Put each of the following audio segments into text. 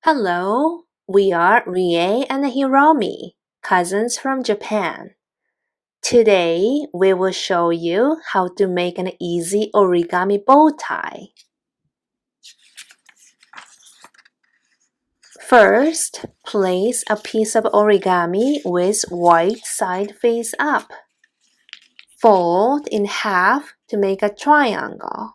Hello, we are Rie and Hiromi, cousins from Japan. Today, we will show you how to make an easy origami bow tie. First, place a piece of origami with white side face up. Fold in half to make a triangle.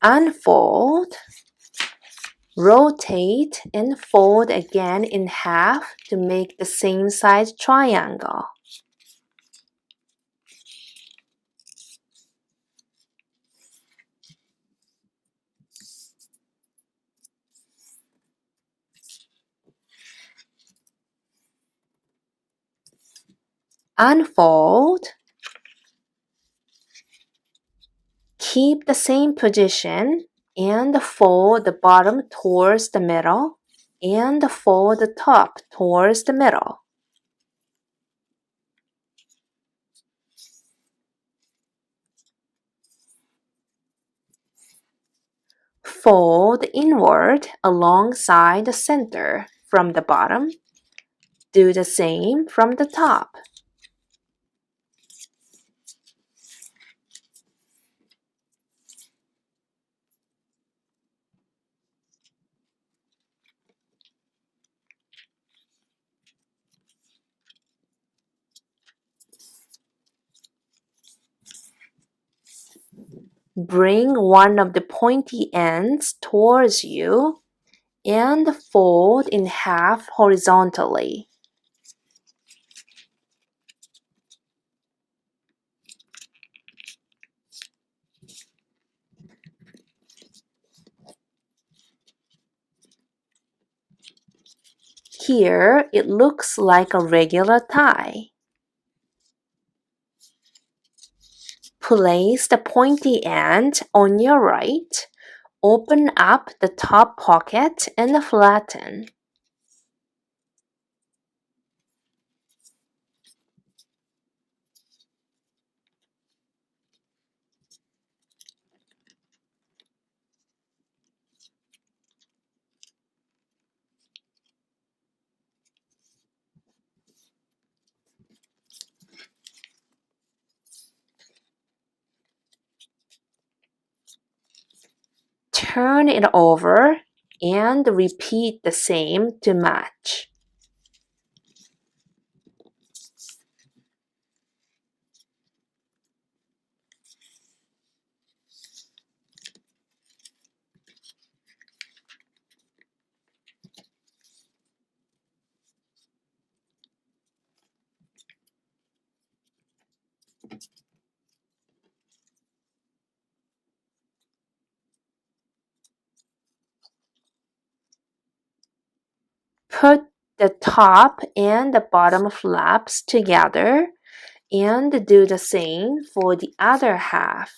Unfold. Rotate and fold again in half to make the same size triangle. Unfold. Keep the same position and fold the bottom towards the middle and fold the top towards the middle. Fold inward alongside the center from the bottom. Do the same from the top. Bring one of the pointy ends towards you and fold in half horizontally. Here, it looks like a regular tie. Place the pointy end on your right, open up the top pocket and flatten. Turn it over and repeat the same to match. Put the top and the bottom flaps together and do the same for the other half.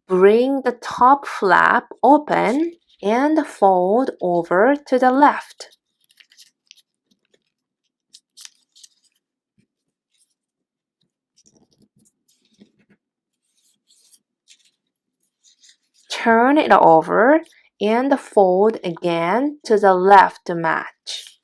Bring the top flap open and fold over to the left. Turn it over and fold again to the left to match.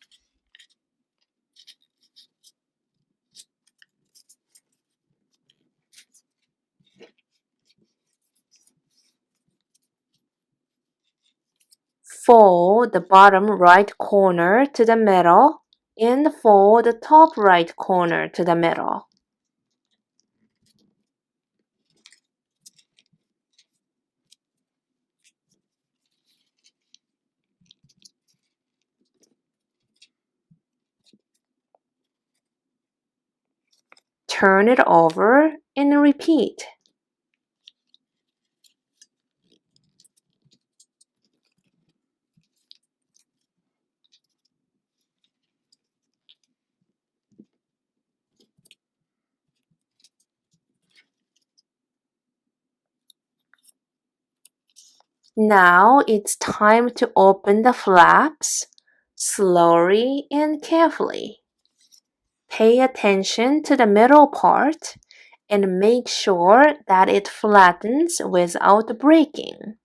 Fold the bottom right corner to the middle and fold the top right corner to the middle. Turn it over and repeat. Now it's time to open the flaps slowly and carefully. Pay attention to the middle part and make sure that it flattens without breaking.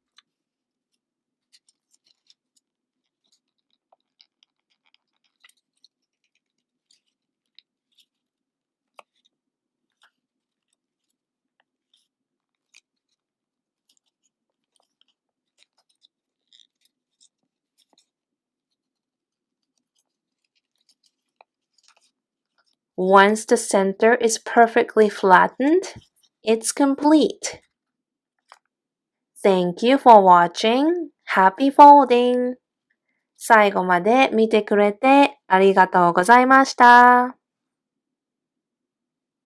Once the center is perfectly flattened, it's complete. Thank you for watching. Happy folding! 最後まで見てくれてありがとうございました。